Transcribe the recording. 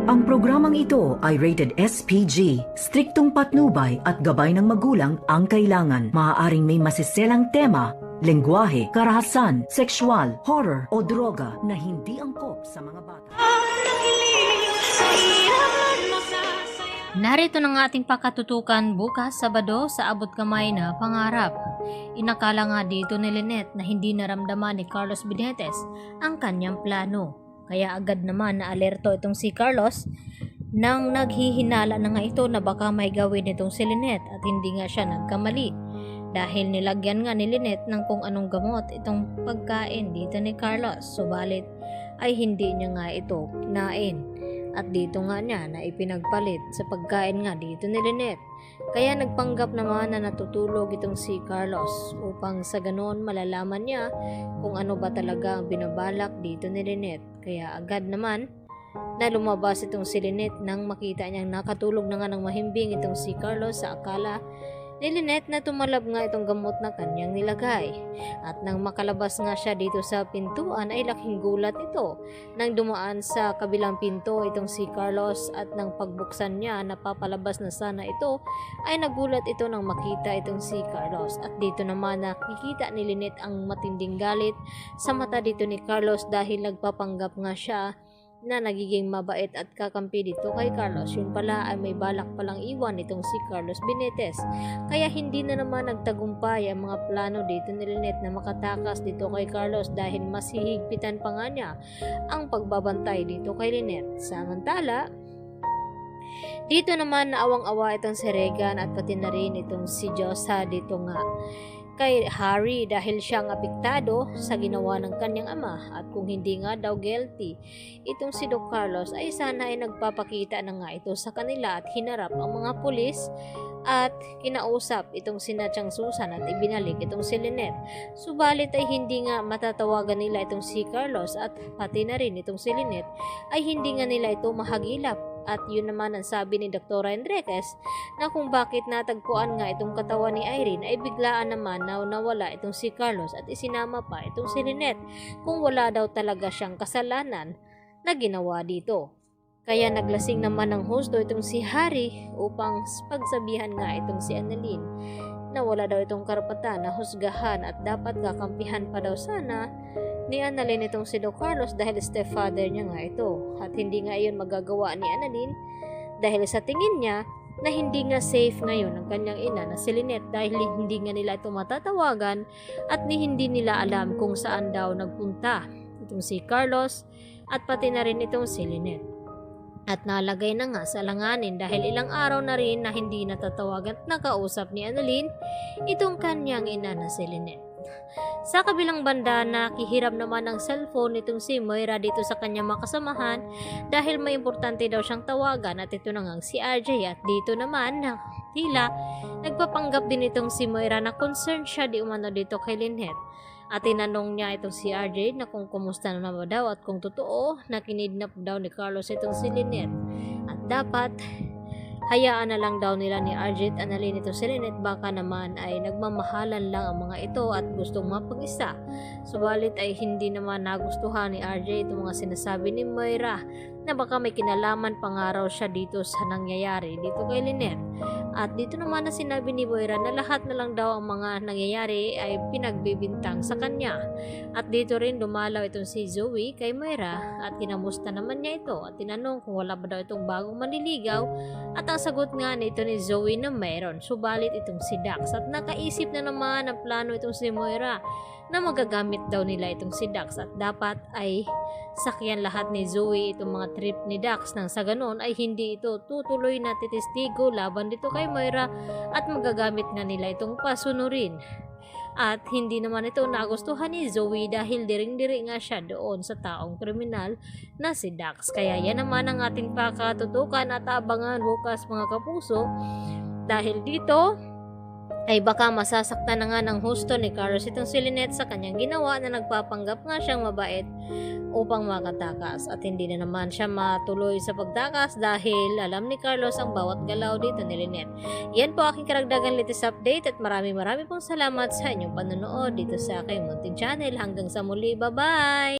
Ang programang ito ay rated SPG. Striktong patnubay at gabay ng magulang ang kailangan. Maaaring may masiselang tema, lengguwahe, karahasan, sexual, horror o droga na hindi angkop sa mga bata. Narito ng ating pakatutukan bukas Sabado sa abot kamay na pangarap. Inakala nga dito ni Lynette na hindi naramdaman ni Carlos Benitez ang kanyang plano. Kaya agad naman na alerto itong si Carlos nang naghihinala na nga ito na baka may gawin itong si Lynette at hindi nga siya nagkamali. Dahil nilagyan nga ni Lynette ng kung anong gamot itong pagkain dito ni Carlos. Subalit ay hindi niya nga ito kinain. At dito nga niya na ipinagpalit sa pagkain nga dito ni Lynette. Kaya nagpanggap naman na natutulog itong si Carlos upang sa ganoon malalaman niya kung ano ba talaga ang binabalak dito ni Lynette. Kaya agad naman na lumabas itong si Lynette nang makita niyang nakatulog na nga ng mahimbing itong si Carlos sa akala ni Lynette na tumalab nga itong gamot na kanyang nilagay. At nang makalabas nga siya dito sa pintuan ay laking gulat ito nang dumaan sa kabilang pinto itong si Carlos at nang pagbuksan niya na papalabas na sana ito ay nagulat ito nang makita itong si Carlos. At dito naman nakikita ni Lynette ang matinding galit sa mata dito ni Carlos dahil nagpapanggap nga siya na nagiging mabait at kakampi dito kay Carlos. Yun pala ay may balak palang iwan itong si Carlos Benitez. Kaya hindi na naman nagtagumpay ang mga plano dito ni Lynette na makatakas dito kay Carlos dahil mas hihigpitan pa nga niya ang pagbabantay dito kay Lynette. Samantala, dito naman naawang-awa itong si Regan at pati na rin itong si Josa dito nga kay Harry dahil siyang apektado sa ginawa ng kanyang ama at kung hindi nga daw guilty itong si Doc Carlos ay sana ay nagpapakita na nga ito sa kanila at hinarap ang mga pulis at kinausap itong si Nachang Susan at ibinalik itong si Lynette. Subalit ay hindi nga matatawagan nila itong si Carlos at pati na rin itong si Lynette ay hindi nga nila ito mahagilap. At yun naman ang sabi ni Dr. Enriquez na kung bakit natagpuan nga itong katawan ni Irene ay biglaan naman na nawala itong si Carlos at isinama pa itong si Lynette kung wala daw talaga siyang kasalanan na ginawa dito. Kaya naglasing naman ng husto itong si Harry upang pagsabihan nga itong si Annalyn na wala daw itong karapatan na husgahan at dapat kakampihan pa daw sana ni Annalyn itong si Doc Carlos dahil stepfather niya nga ito at hindi nga iyon magagawa ni Annalyn dahil sa tingin niya na hindi nga safe ngayon ang kanyang ina na si Lynette dahil hindi nga nila ito matatawagan at hindi nila alam kung saan daw nagpunta itong si Carlos at pati na rin itong si Lynette. At nalagay na nga sa langanin dahil ilang araw na rin na hindi natatawagan at nakausap ni Annalyn itong kanyang ina na si Lynette. Sa kabilang banda, nakihiram naman ng cellphone nitong si Moira dito sa kanyang makasamahan dahil may importante daw siyang tawagan at ito na nga si RJ at dito naman na tila nagpapanggap din itong si Moira na concerned siya di umano dito kay Lynette. At tinanong niya itong si RJ na kung kumusta na ba daw at kung totoo na kinidnap daw ni Carlos itong si Lynette. At dapat hayaan na lang daw nila ni RJ at Annalyn ito si Lynette baka naman ay nagmamahalan lang ang mga ito at gustong mapag-isa. Subalit ay hindi naman nagustuhan ni RJ itong mga sinasabi ni Moira na baka may kinalaman pangaraw siya dito sa nangyayari dito kay Lynette. At dito naman na sinabi ni Moira na lahat na lang daw ang mga nangyayari ay pinagbibintang sa kanya. At dito rin dumalaw itong si Zoe kay Moira at kinamusta naman niya ito at tinanong kung wala ba daw itong bagong manliligaw at ang sagot nga nito ni Zoe na mayroon. Subalit itong si Dax at nakaisip na naman ang plano itong si Moira na magagamit daw nila itong si Dax at dapat ay sakyan lahat ni Zoe itong mga trip ni Dax nang sa ganon ay hindi ito tutuloy na titistigo laban dito kay Moira at magagamit na nila itong pasunurin. At hindi naman ito nagustuhan ni Zoe dahil diring-diri nga siya doon sa taong kriminal na si Dax. Kaya yan naman ang ating pakatutukan at abangan bukas mga kapuso dahil dito ay baka masasaktan na nga ng husto ni Carlos itong si Lynette sa kanyang ginawa na nagpapanggap nga siyang mabait upang makatakas at hindi na naman siya matuloy sa pagtakas dahil alam ni Carlos ang bawat galaw dito ni Lynette. Yan po aking karagdagan latest update at marami pong salamat sa inyong panonood dito sa aking munting channel. Hanggang sa muli, bye bye!